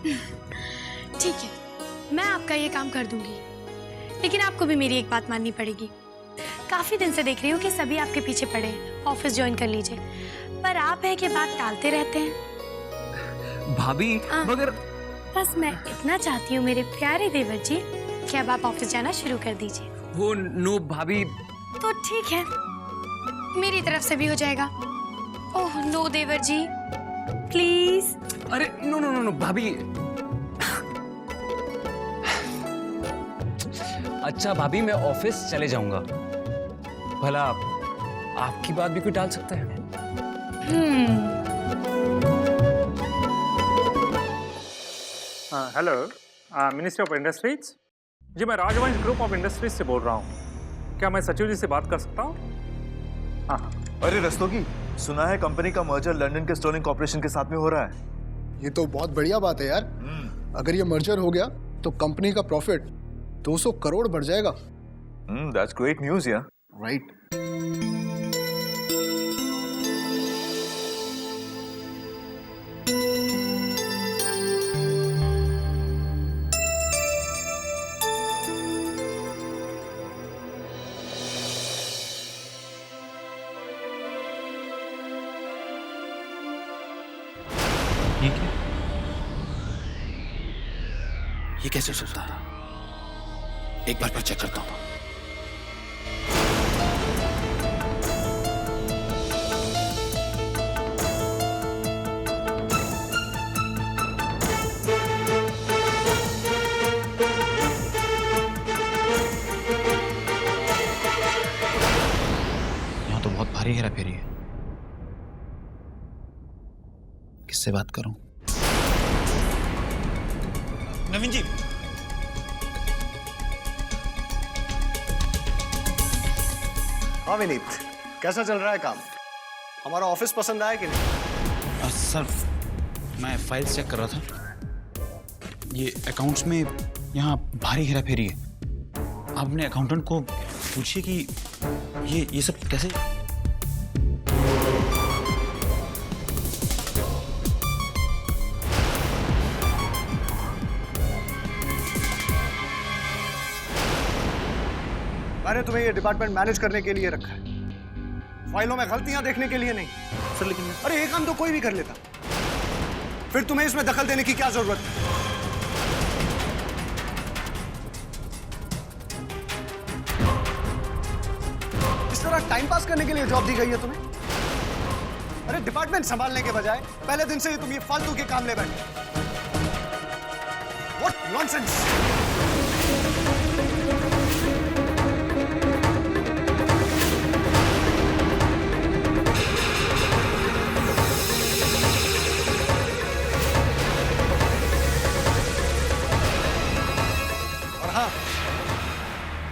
ठीक है, मैं आपका ये काम कर दूंगी, लेकिन आपको भी मेरी एक बात माननी पड़ेगी। काफी दिन से देख रही हूँ कि सभी आपके पीछे पड़े हैं, ऑफिस ज्वाइन कर लीजिए, पर आप है कि बात टालते रहते हैं। भाभी मगर बस मैं इतना चाहती हूँ मेरे प्यारे देवर जी कि अब आप ऑफिस जाना शुरू कर दीजिए। वो नो भाभी। तो ठीक है, मेरी तरफ से भी हो जाएगा। ओह नो देवर जी, प्लीज। अरे नो नो नो नो भाभी। अच्छा भाभी, मैं ऑफिस चले जाऊंगा। भला आपकी बात भी कोई टाल सकता है? Hello, ministry of industries. जी मैं राजवंश ग्रुप ऑफ इंडस्ट्रीज से बोल रहा हूँ। क्या मैं सचिव जी से बात कर सकता हूँ? हाँ। अरे रस्तोगी, सुना है कंपनी का मर्जर लंदन के स्टर्लिंग कॉर्पोरेशन के साथ में हो रहा है। ये तो बहुत बढ़िया बात है यार। अगर ये मर्जर हो गया तो कंपनी का प्रॉफिट 200 करोड़ बढ़ जाएगा। दैट्स ग्रेट न्यूज़ यार। राइट। ये कैसे हो सकता है? एक बार फिर चेक करता हूं। यहां तो बहुत भारी हेरा फेरी है। किससे बात करूं? नवीन जी। हाँ विनीत, कैसा चल रहा है काम? हमारा ऑफिस पसंद आया कि नहीं? सर, मैं फाइल्स चेक कर रहा था। ये अकाउंट्स में यहाँ भारी हेरा फेरी है। आप अपने अकाउंटेंट को पूछिए कि ये सब कैसे। मैंने तुम्हें ये डिपार्टमेंट मैनेज करने के लिए रखा है, फाइलों में गलतियां देखने के लिए नहीं। सर लेकिन अरे ये काम तो कोई भी कर लेता, फिर तुम्हें इसमें दखल देने की क्या जरूरत है? इस तरह टाइम पास करने के लिए जॉब दी गई है तुम्हें? अरे डिपार्टमेंट संभालने के बजाय पहले दिन से ही तुम ये फालतू के काम ले बैठे। What nonsense!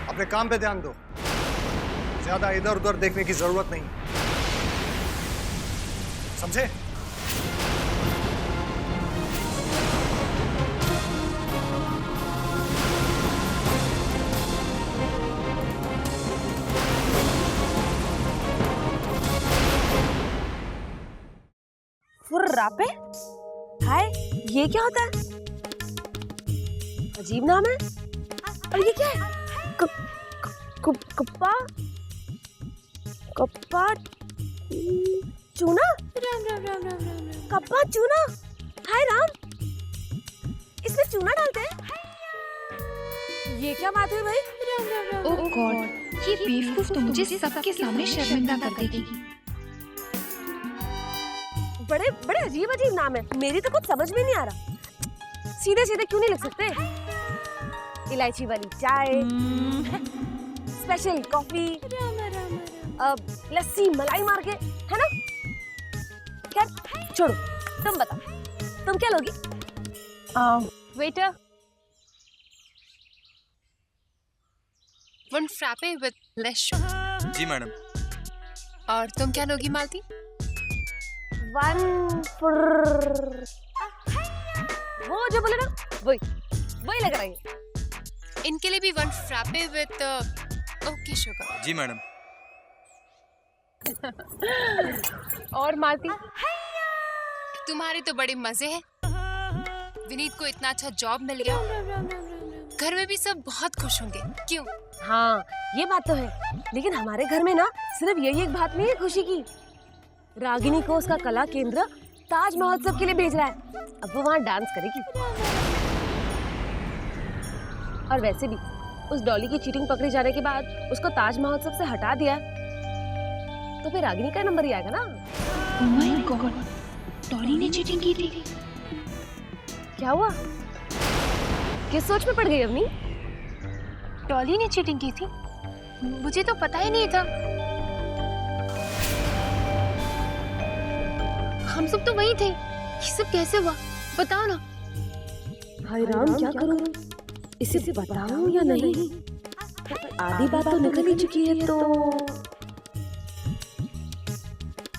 अपने काम पे ध्यान दो, ज्यादा इधर उधर देखने की जरूरत नहीं, समझे? फुर्रापे? हाय, ये क्या होता है? अजीब नाम है। और ये क्या है? कप्पा कप्पा चूना। राम राम राम राम राम राम। कप्पा चूना। हाय राम, इसमें चूना डालते हैं? ये क्या बात है भाई? राम राम राम। ओह गॉड, ये बेवकूफ तो मुझे सबके सामने शर्मिंदा कर देगी। बड़े बड़े अजीब अजीब नाम है, मेरी तो कुछ समझ में नहीं आ रहा। सीधे सीधे क्यों नहीं लिख सकते? इलायची वाली चाय, स्पेशल कॉफी, लस्सी मलाई मार के, है ना? क्या छोड़ो, तुम बताओ, तुम क्या लोगी? Waiter, one frappe with less sugar. जी मैडम। और तुम क्या लोगी मालती? वन वो जो बोले ना, वही लग रहा है। इनके लिए भी one frappe with okay sugar. जी मैडम। और मालती, तुम्हारे तो बड़े मजे हैं। विनीत को इतना अच्छा जॉब मिल गया, घर में भी सब बहुत खुश होंगे, क्यों? हाँ ये बात तो है, लेकिन हमारे घर में ना सिर्फ यही एक बात नहीं है खुशी की। रागिनी को उसका कला केंद्र ताज महोत्सव के लिए भेज रहा है। अब वो वहाँ डांस करेगी। और वैसे भी उस डॉली की चीटिंग पकड़े जाने के बाद उसको ताज महोत्सव से हटा दिया, तो फिर रागिनी का नंबर ही आएगा ना। ओह माय गॉड, डॉली ने चीटिंग की थी। क्या हुआ? किस सोच में पड़ गई अवनी? डॉली ने चीटिंग की थी? मुझे तो पता ही नहीं था। हम सब तो वहीं थे। ये सब कैसे हुआ? बताओ ना। हाय राम, क्या करूं? इसे बताऊं या नहीं? आधी बात तो निकल ही चुकी है तो।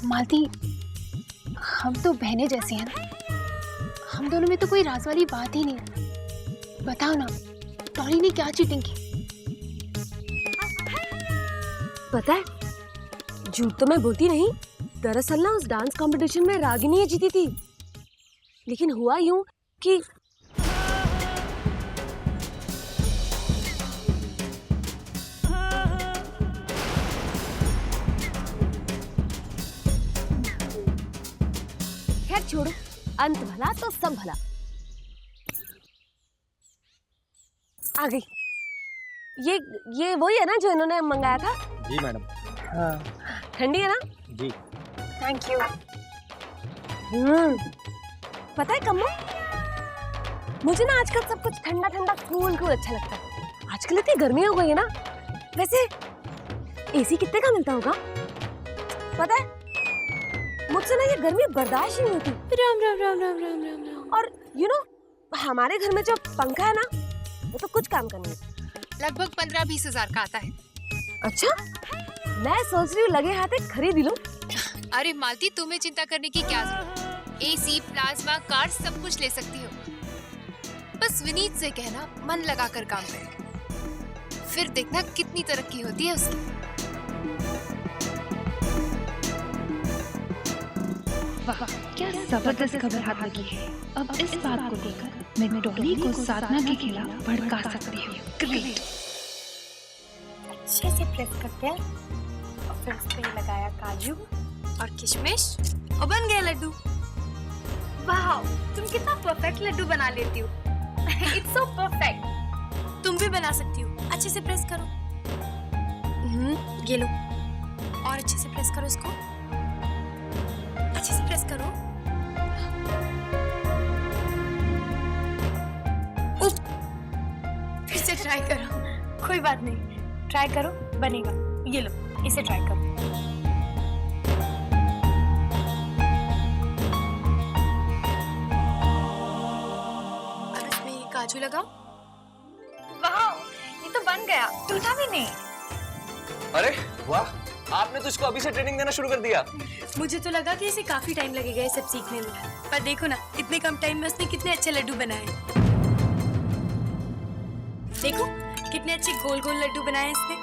मालती, हम तो बहनें जैसी हैं ना। हम दोनों में तो कोई राज वाली बात ही नहीं है। बताओ ना, डॉली ने क्या चीटिंग की? पता है, झूठ तो मैं बोलती नहीं। दरअसल ना उस डांस कंपटीशन में रागिनी ही जीती थी। लेकिन हुआ यूं कि खैर छोड़ो, अंत भला तो सब भला। आ गई। ये वही है ना जो इन्होंने मंगाया था? जी मैडम। हाँ, ठंडी है ना? जी। Thank you. पता है कम्मो, मुझे ना आजकल सब कुछ ठंडा ठंडा कूल कूल अच्छा लगता है। आजकल इतनी गर्मी हो गई है ना। वैसे एसी कितने का मिलता होगा? पता है, मुझसे ना ये गर्मी बर्दाश्त ही नहीं होती। राम राम राम राम राम राम राम। और यू नो, हमारे घर में जो पंखा है ना, वो तो कुछ काम करने नहीं। लगभग 15-20 हजार का आता है। अच्छा, मैं सोच रही हूँ लगे हाथ एक खरीद लूं। अरे मालती, तुम्हें चिंता करने की क्या जरूरत? एसी, प्लाज्मा, कार सब कुछ ले सकती हो। बस विनीत से कहना मन लगाकर काम करे, फिर देखना कितनी तरक्की होती है उसकी। वाह, क्या जबरदस्त खबर हाथ लगी है। अब इस बात को लेकर मैं डॉली को साधना के खिलाफ भड़का सकती हूँ। ग्रेट। अच्छे से प्रेस करते हैं और फिर उस पे लगाया काजू और किशमिश और बन गया लड्डू। वाह, तुम कितना परफेक्ट लड्डू बना लेती हो। It's so perfect. तुम भी बना सकती हो। अच्छे से प्रेस करो। ये लो, और अच्छे से प्रेस करो इसको। अच्छे से प्रेस करो। फिर से ट्राई करो। कोई बात नहीं, ट्राई करो, बनेगा। ये लो, इसे ट्राई करो। अब इसमें काजू लगाओ। वाह, ये तो बन गया, टूटा भी नहीं। अरे वाह, आपने तो इसको अभी से ट्रेनिंग देना शुरू कर दिया। मुझे तो लगा कि इसे काफी टाइम लगेगा ये सब सीखने में, पर देखो ना, इतने कम टाइम में उसने कितने अच्छे लड्डू बनाए। देखो कितने अच्छे गोल गोल लड्डू बनाए इसने।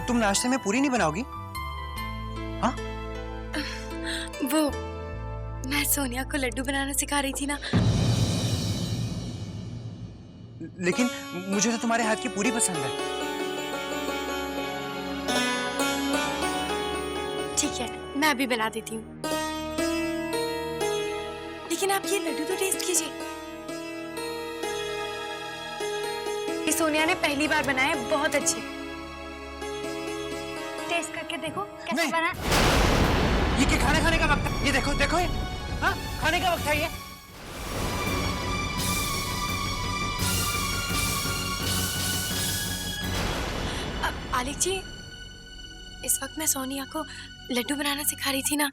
तुम नाश्ते में पूरी नहीं बनाओगी? हाँ? वो मैं सोनिया को लड्डू बनाना सिखा रही थी ना। लेकिन मुझे तो तुम्हारे हाथ की पूरी पसंद है। ठीक है, मैं अभी बना देती हूँ। लेकिन आप ये लड्डू तो टेस्ट कीजिए। ये सोनिया ने पहली बार बनाए, बहुत अच्छे। टेस्ट करके देखो कैसा बना। ये क्या खाना खाने का वक्त है? ये देखो देखो, ये हाँ, खाने का वक्त है ये। आलिक जी, इस वक्त मैं सोनिया को लड्डू बनाना सिखा रही थी ना।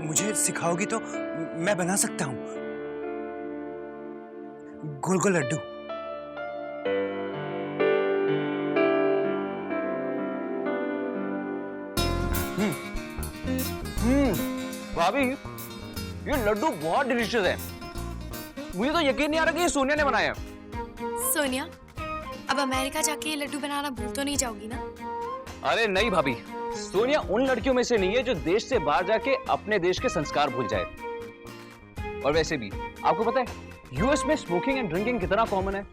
मुझे सिखाओगी तो मैं बना सकता हूँ गोल गोल लड्डू। भाभी, ये लड्डू बहुत डिलीशियस है। मुझे तो यकीन नहीं आ रहा कि ये सोनिया ने बनाया है। सोनिया, अब अमेरिका जाके ये लड्डू बनाना भूल तो नहीं जाओगी ना? अरे नहीं भाभी, सोनिया उन लड़कियों में से नहीं है जो देश से बाहर जाके अपने देश के संस्कार भूल जाए। और वैसे भी आपको पता है यूएस में स्मोकिंग एंड ड्रिंकिंग कितना कॉमन है,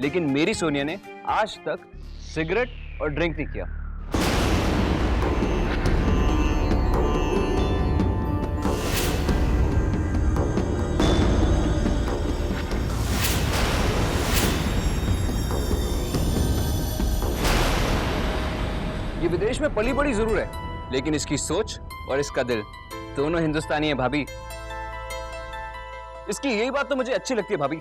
लेकिन मेरी सोनिया ने आज तक सिगरेट और ड्रिंक नहीं किया। ये विदेश में पली बड़ी जरूर है, लेकिन इसकी सोच और इसका दिल दोनों हिंदुस्तानी है भाभी। इसकी यही बात तो मुझे अच्छी लगती है भाभी।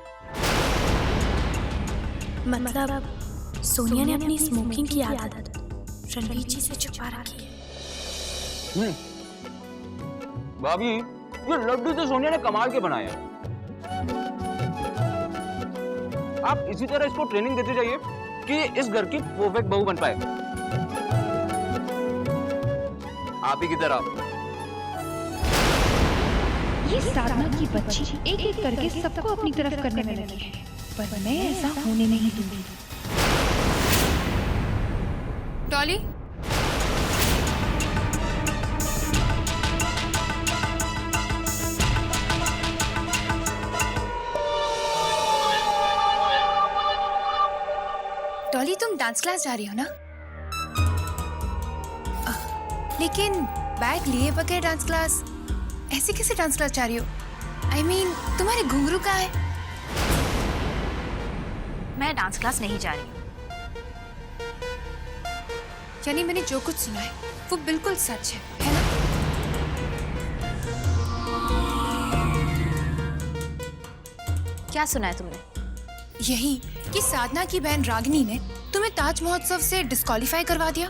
मतलब सोनिया ने अपनी स्मोकिंग की आदत रणवीर जी से छुपा रखी है। भाभी ये लड्डू तो सोनिया ने कमाल के बनाए हैं। आप इसी तरह इसको ट्रेनिंग देते जाइए कि इस घर की परफेक्ट बहू बन पाए, आप ही की तरह। ये साधना की बच्ची एक एक करके सबको अपनी तरफ करने में लगी है, पर मैं ऐसा होने नहीं दूंगी। डॉली, डॉली तुम डांस क्लास जा रही हो ना? लेकिन बैग लिए बगैर डांस क्लास, ऐसे कैसे डांस क्लास जा रही हो? I mean, तुम्हारे घुंघरू कहाँ है? मैं डांस क्लास नहीं जा रही। यानी मैंने जो कुछ सुना है वो बिल्कुल सच है ना? क्या सुना है तुमने? यही कि साधना की बहन रागिनी ने तुम्हें ताज महोत्सव से डिस्क्वालीफाई करवा दिया।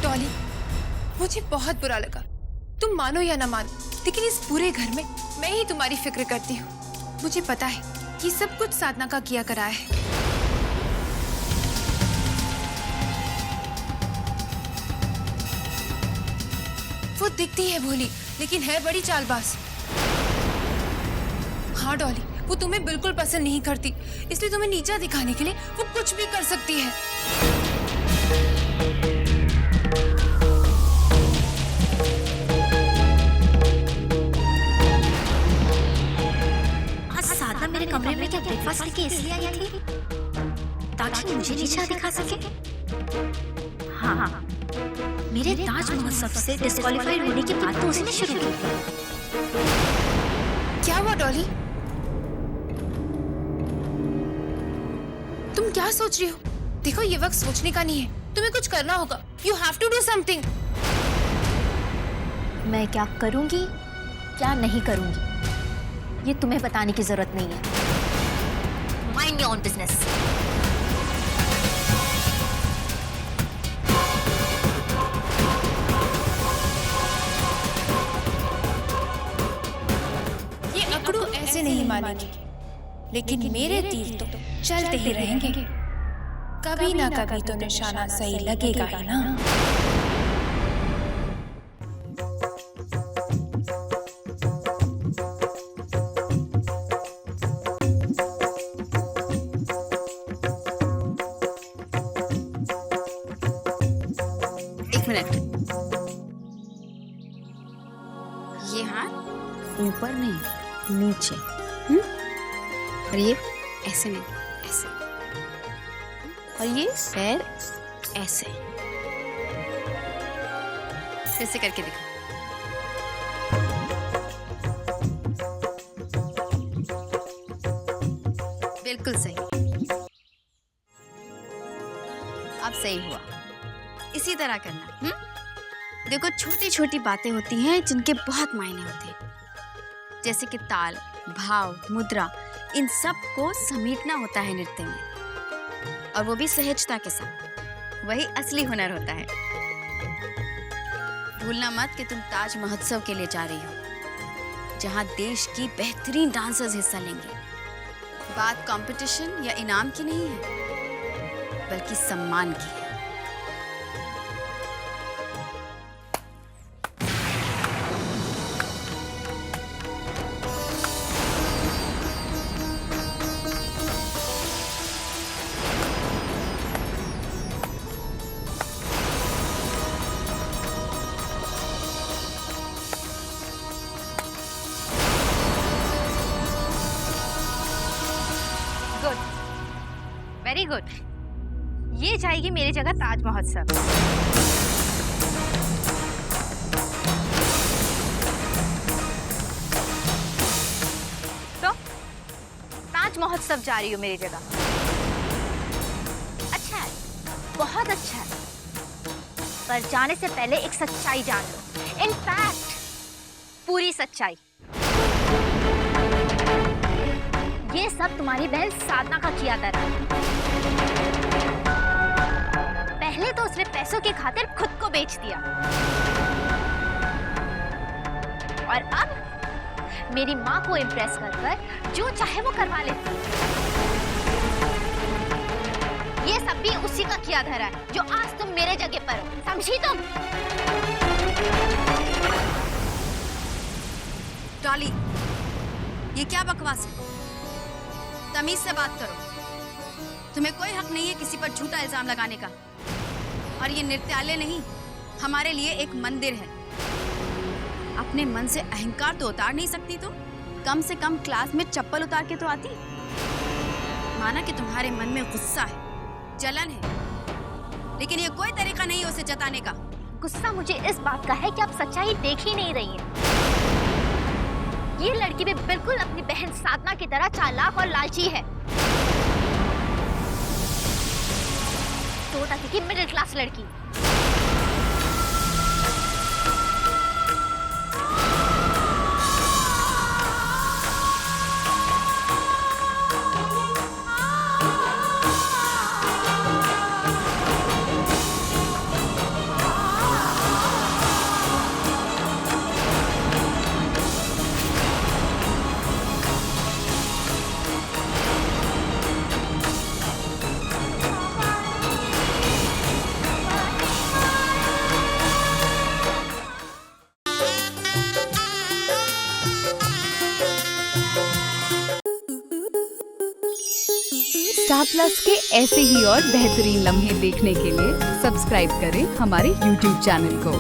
डॉली, मुझे बहुत बुरा लगा। तुम मानो या ना मानो, लेकिन इस पूरे घर में मैं ही तुम्हारी फिक्र करती हूँ। मुझे पता है कि सब कुछ साधना का किया कराया है। वो दिखती है भोली, लेकिन है बड़ी चालबाज। हाँ डॉली, वो तुम्हें बिल्कुल पसंद नहीं करती, इसलिए तुम्हें नीचा दिखाने के लिए वो कुछ भी कर सकती है। आज साधना मेरे कमरे में क्या ब्रेकफास्ट लेके इसलिए आई थी ताकि मुझे नीचा दिखा सके? हाँ, मेरे ताज महोत्सव से डिस्क्वालीफाइड होने की बात तो उसने शुरू की थी। क्या हुआ डॉली? तुम क्या सोच रही हो? देखो ये वक्त सोचने का नहीं है, तुम्हें कुछ करना होगा। You have to do something. मैं क्या करूंगी क्या नहीं करूंगी ये तुम्हें बताने की जरूरत नहीं है। Mind your own business. ये अकड़ू ऐसे नहीं मानेंगे, लेकिन मेरे तीर तो चलते ही रहेंगे। कभी ना कभी तो निशाना सही लगेगा ही ना। एक मिनट, ये हाथ ऊपर नहीं नीचे, और ये ऐसे नहीं ऐसे, और ये पैर ऐसे। फिर से करके दिखा। बिल्कुल सही, अब सही हुआ। इसी तरह करना। देखो छोटी छोटी बातें होती हैं जिनके बहुत मायने होते हैं, जैसे कि ताल, भाव, मुद्रा, इन सब को समेटना होता है नृत्य में, और वो भी सहजता के साथ। वही असली हुनर होता है। भूलना मत कि तुम ताज महोत्सव के लिए जा रही हो, जहां देश की बेहतरीन डांसर्स हिस्सा लेंगे। बात कंपटीशन या इनाम की नहीं है, बल्कि सम्मान की है। गुड। ये जाएगी मेरी जगह ताज महोत्सव। तो ताज महोत्सव जा रही हो मेरी जगह। अच्छा है, बहुत अच्छा है, पर जाने से पहले एक सच्चाई जान लो। इनफैक्ट पूरी सच्चाई। ये सब तुम्हारी बहन साधना का किया था। पहले तो उसने पैसों की खातिर खुद को बेच दिया, और अब मेरी माँ को इम्प्रेस कर जो चाहे वो करवा लेती। ये सब भी उसी का किया धरा है जो आज तुम मेरे जगह पर हो, समझी तुम? डॉली, ये क्या बकवास है? तमीज से बात करो। तुम्हें कोई हक नहीं है किसी पर झूठा इल्जाम लगाने का। और ये नृत्यालय नहीं, हमारे लिए एक मंदिर है। अपने मन से अहंकार तो उतार नहीं सकती तुम? कम से कम क्लास में चप्पल उतार के तो आती। माना कि तुम्हारे मन में गुस्सा है, जलन है, लेकिन ये कोई तरीका नहीं है उसे जताने का। गुस्सा मुझे इस बात का है कि आप सच्चाई देख ही नहीं रही हैं। ये लड़की भी बिल्कुल अपनी बहन साधना की तरह चालाक और लालची है। तो कि मिडिल क्लास लड़की। स्टार प्लस के ऐसे ही और बेहतरीन लम्हे देखने के लिए सब्सक्राइब करें हमारे YouTube चैनल को।